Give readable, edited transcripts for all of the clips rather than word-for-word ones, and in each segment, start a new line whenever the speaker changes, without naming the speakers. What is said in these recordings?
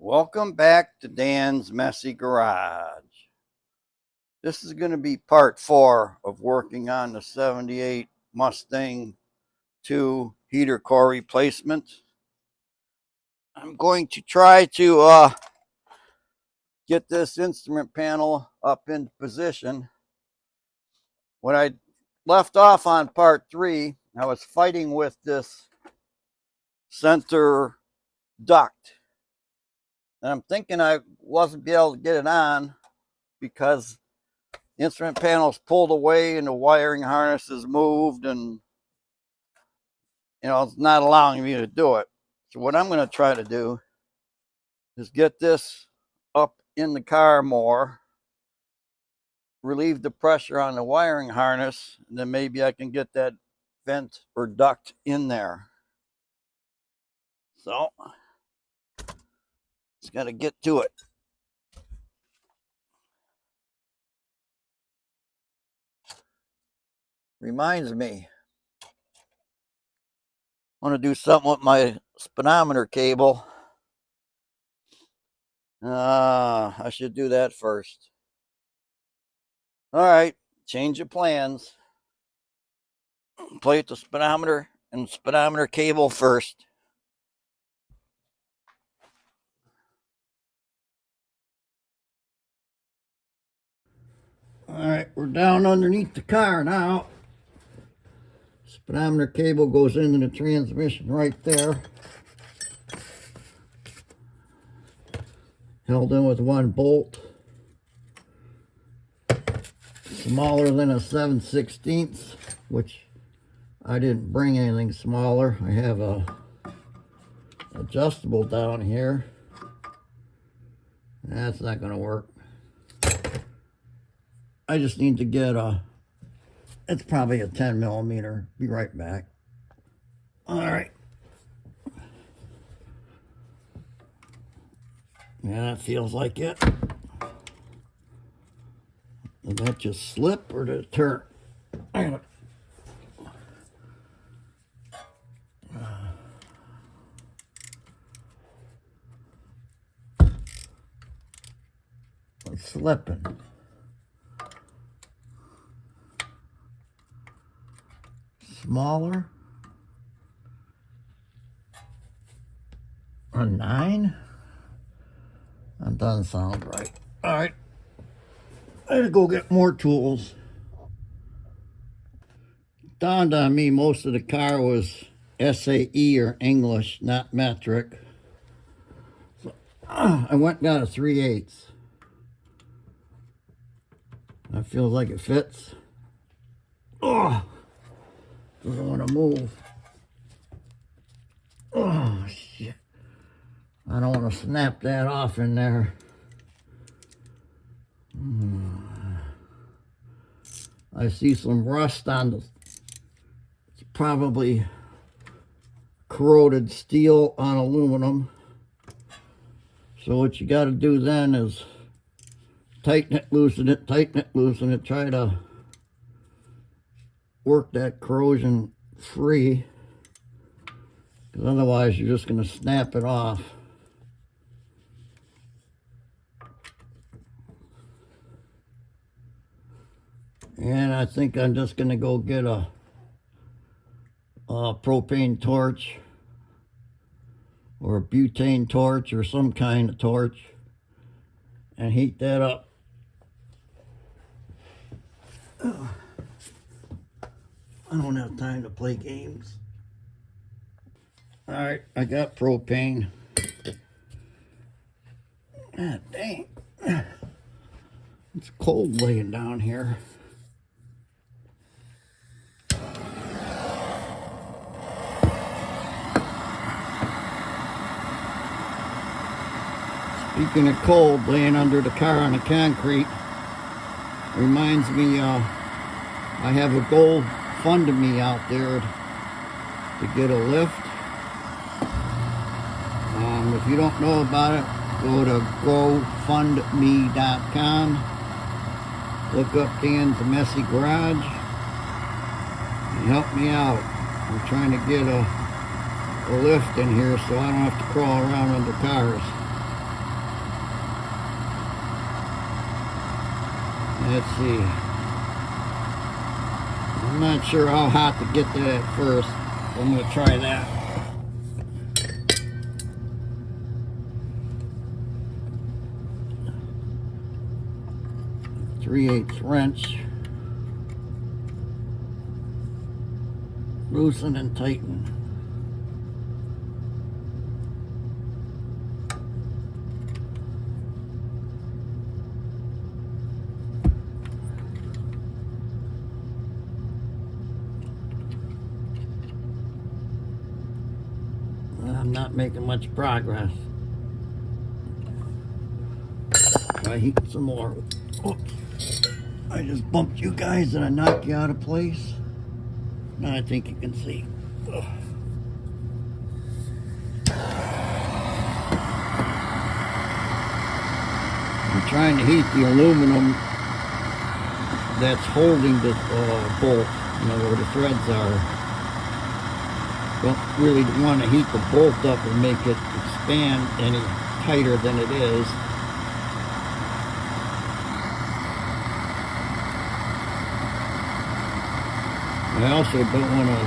Welcome back to Dan's Messy Garage. This is going to be part 4 of working on the 78 Mustang II Heater Core replacement. I'm going to try to get this instrument panel up in position. When I left off on part 3, I was fighting with this center duct. And I'm thinking I wasn't be able to get it on because the instrument panel's pulled away and the wiring harness is moved, and it's not allowing me to do it. So what I'm going to try to do is get this up in the car more, relieve the pressure on the wiring harness, and then maybe I can get that vent or duct in there. So just got to get to it. Reminds me, I want to do something with my speedometer cable. I should do that first. All right, change of plans. Plate the speedometer and speedometer cable first. All right, we're down underneath the car now. Speedometer cable goes into the transmission right there. Held in with one bolt. Smaller than a 7/16, which I didn't bring anything smaller. I have a adjustable down here. That's not going to work. I just need to get it's probably a 10 millimeter. Be right back. All right. Yeah, that feels like it. Did that just slip or did it turn? It's slipping. Smaller. A 9? That doesn't sound right. All right. I gotta go get more tools. Dawned on me most of the car was SAE or English, not metric. So I went and got a 3/8. That feels like it fits. Oh, doesn't want to move. Oh, shit. I don't want to snap that off in there. I see some rust on the, it's probably corroded steel on aluminum. So what you got to do then is tighten it, loosen it, tighten it, loosen it, try to work that corrosion free, because otherwise you're just going to snap it off. And I think I'm just going to go get a propane torch or a butane torch or some kind of torch and heat that up. I don't have time to play games. All right, I got propane. God dang. It's cold laying down here. Speaking of cold, laying under the car on the concrete reminds me I have a GoFundMe out there to get a lift. If you don't know about it, go to GoFundMe.com. Look up Dan's Messy Garage and help me out. I'm trying to get a lift in here so I don't have to crawl around under cars. Let's see. I'm not sure how hot to get that at first. I'm going to try that. Three-eighths wrench. Loosen and tighten. I'm not making much progress. Try heating some more. Oops. I just bumped you guys and I knocked you out of place. Now I think you can see. Ugh. I'm trying to heat the aluminum that's holding the bolt, you know, where the threads are. Don't really want to heat the bolt up and make it expand any tighter than it is. I also don't want to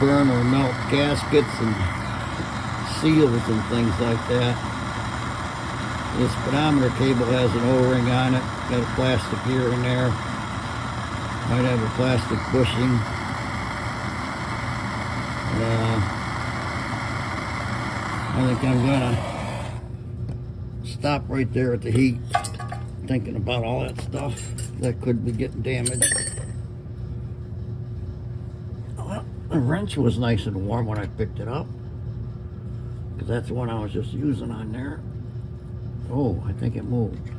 burn or melt gaskets and seals and things like that. This speedometer cable has an O-ring on it, got a plastic gear in there, might have a plastic bushing. I think I'm gonna stop right there at the heat, thinking about all that stuff that could be getting damaged. Well, the wrench was nice and warm when I picked it up, because that's the one I was just using on there. Oh, I think it moved.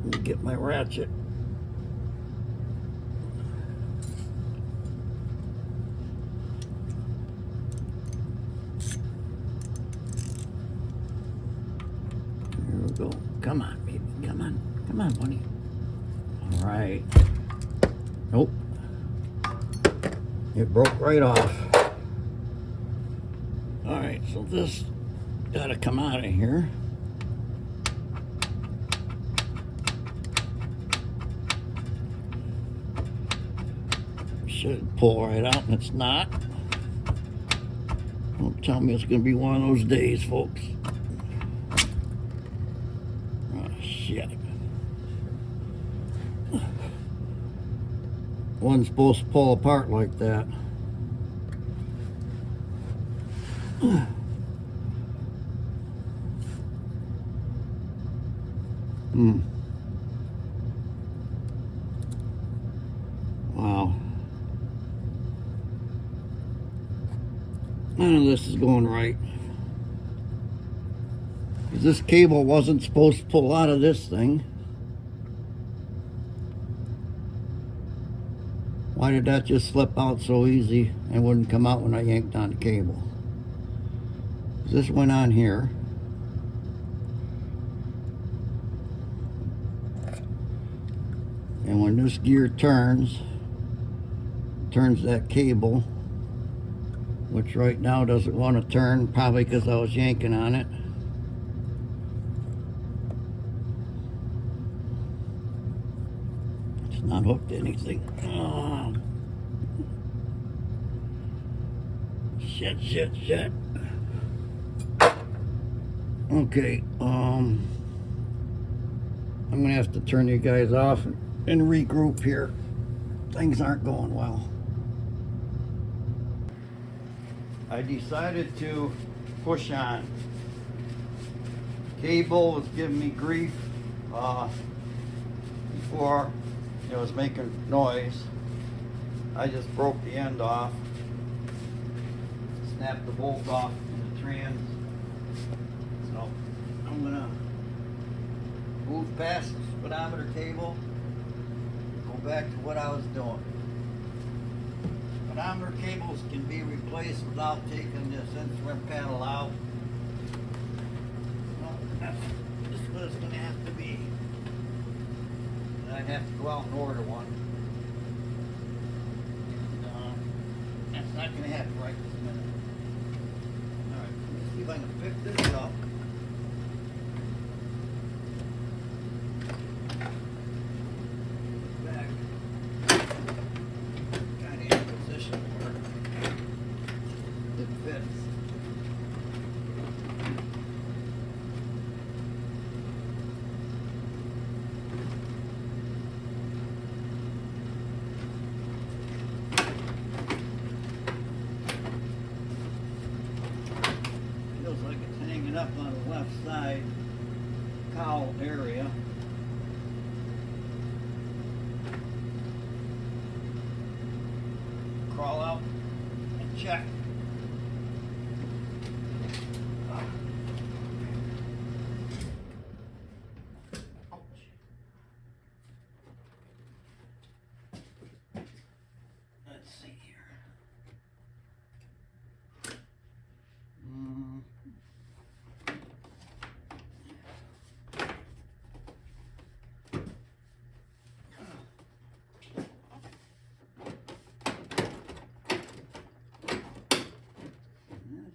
Let me get my ratchet. Here we go. Come on, baby. Come on. Come on, bunny. All right. Nope. It broke right off. All right, so this got to come out of here. Should pull right out, and it's not. Don't tell me it's going to be one of those days, folks. Oh, shit. One's supposed to pull apart like that. Wow. None of this is going right. This cable wasn't supposed to pull out of this thing. Why did that just slip out so easy and wouldn't come out when I yanked on the cable? This went on here. And when this gear turns that cable, which right now doesn't want to turn, probably because I was yanking on it. It's not hooked to anything. Oh. Shit. Okay, I'm gonna have to turn you guys off and regroup here. Things aren't going well. I decided to push on. Cable was giving me grief before it was making noise. I just broke the end off, snapped the bolt off in the trans. So I'm gonna move past the speedometer cable, go back to what I was doing. Speedometer cables can be replaced without taking this instrument panel out. Well, that's just what it's gonna have to be. And I'd have to go out and order one. And that's not gonna happen right this minute. Alright, let me see if I can pick this up. it up on the left side cowl area. Crawl out and check. Let's see here.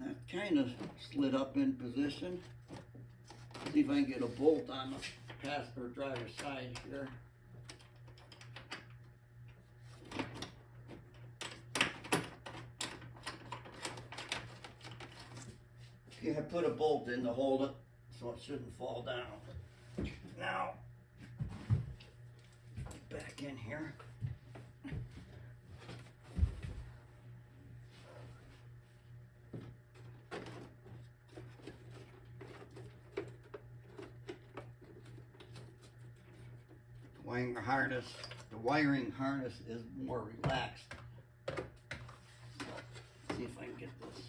That kind of slid up in position. See if I can get a bolt on the passenger driver's side here. Okay, I put a bolt in to hold it so it shouldn't fall down. Now, get back in here. The wiring harness is more relaxed. So, see if I can get this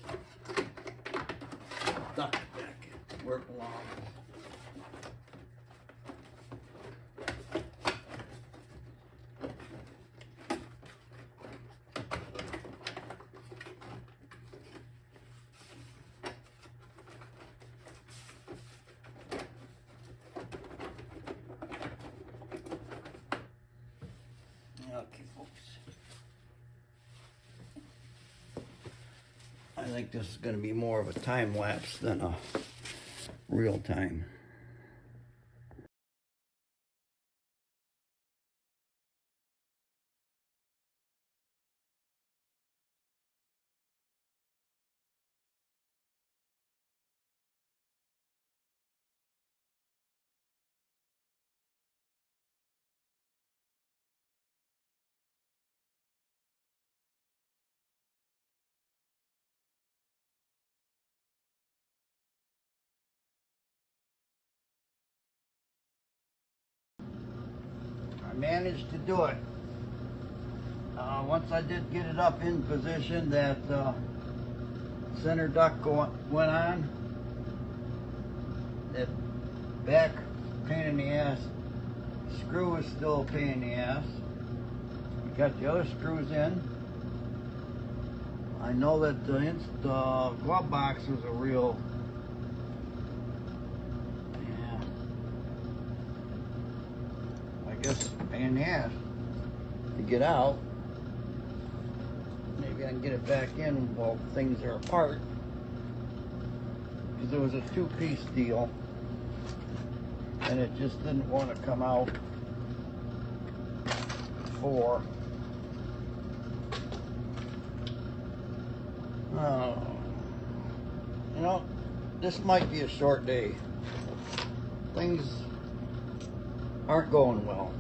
duct back where it belongs. Okay, folks. I think this is going to be more of a time lapse than a real time. I managed to do it. Once I did get it up in position, that center duct went on. That back pain in the ass screw is still a pain in the ass. You got the other screws in. I know that the glove box was a real, I guess, pain in the ass to get out. Maybe I can get it back in while things are apart, because it was a two-piece deal and it just didn't want to come out before. You know, this might be a short day. Things aren't going well.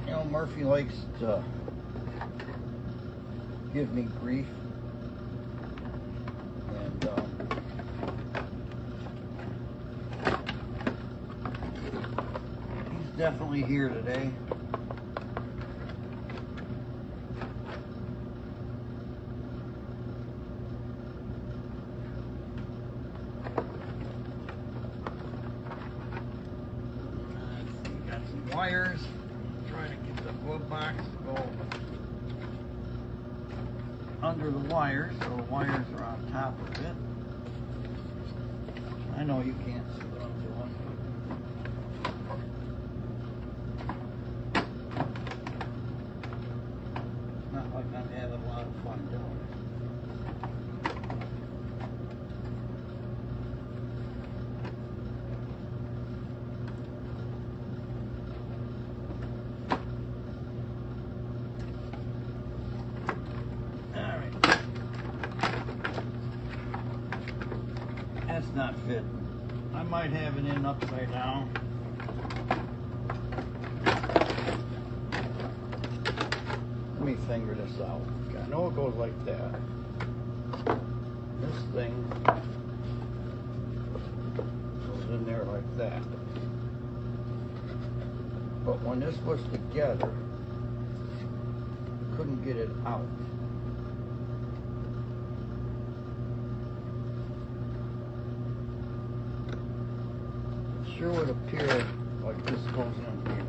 You know, Murphy likes to give me grief, and he's definitely here today. Wires, trying to get the glove box to go under the wires, so the wires are on top of it. I know you can't see what I'm doing. It's not like I'm having a lot of fun doing it. That's not fitting. I might have it in upside down. Let me finger this out. Okay, I know it goes like that. This thing goes in there like that. But when this was together, couldn't get it out. It sure would appear like this goes in here.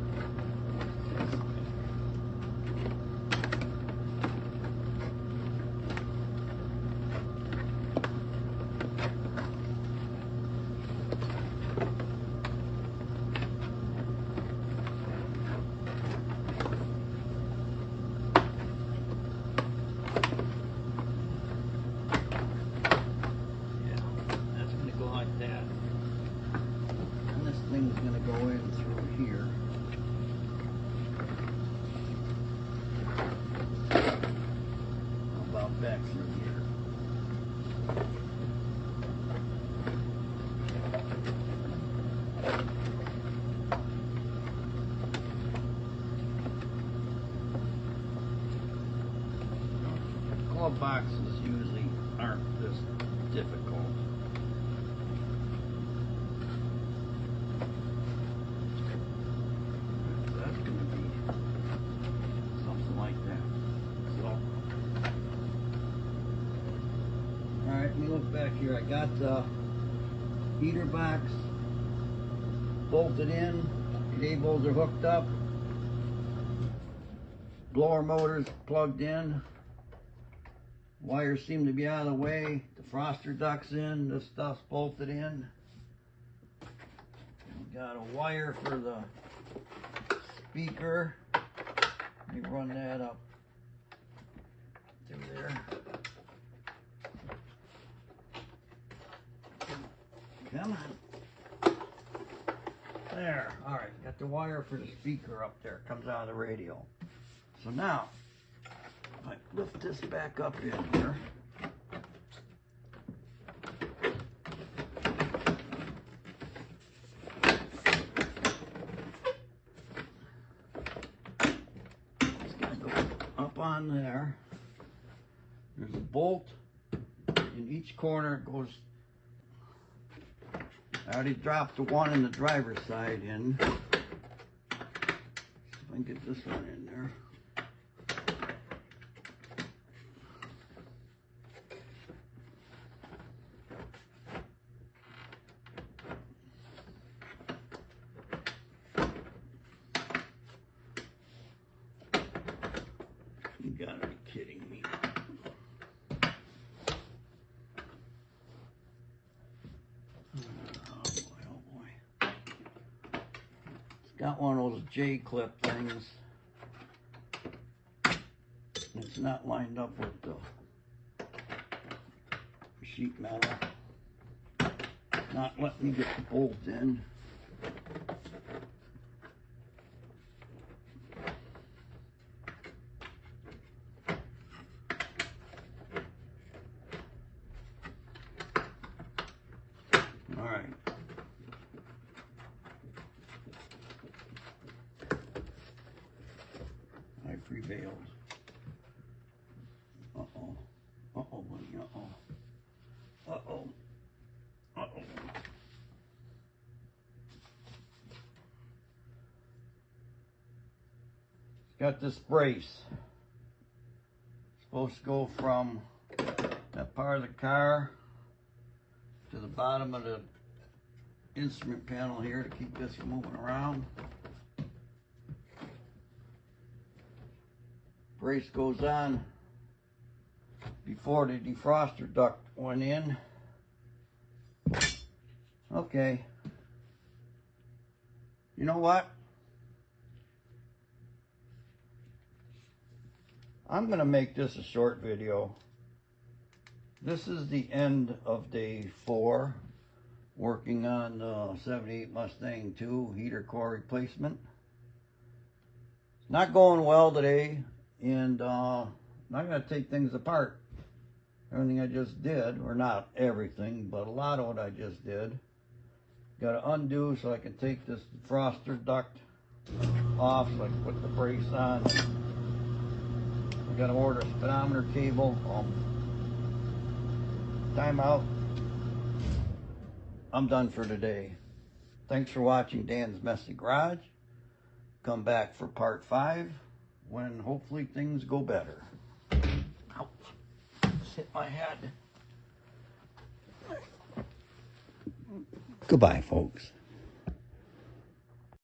Thing's going to go in through here. How about back through here? Glove boxes usually aren't this difficult. Alright, let me look back here. I got the heater box bolted in, cables are hooked up, blower motors plugged in, wires seem to be out of the way, defroster ducts in, this stuff's bolted in. We got a wire for the speaker. Let me run that up through there. Come on. There. Alright, got the wire for the speaker up there. Comes out of the radio. So now, I lift this back up in here. It's going to go up on there. There's a bolt in each corner. It goes. I already dropped the one in the driver's side in. See if I can get this one in there. You gotta be kidding me. Got one of those J-clip things. It's not lined up with the sheet metal. Not letting me get the bolt in. All right. Prevailed. Uh-oh. Uh-oh, buddy. Uh-oh. Uh-oh. Uh-oh. Got this brace. Supposed to go from that part of the car to the bottom of the instrument panel here to keep this from moving around. Brace goes on before the defroster duct went in. Okay. You know what? I'm going to make this a short video. This is the end of day 4 working on the 78 Mustang II Heater Core replacement. It's not going well today. And I'm going to take things apart. Everything I just did, or not everything, but a lot of what I just did. Got to undo so I can take this defroster duct off so I can put the brace on. I got to order a speedometer cable. time out. I'm done for today. Thanks for watching Dan's Messy Garage. Come back for part 5 when hopefully things go better. Ouch. Just hit my head. Goodbye, folks.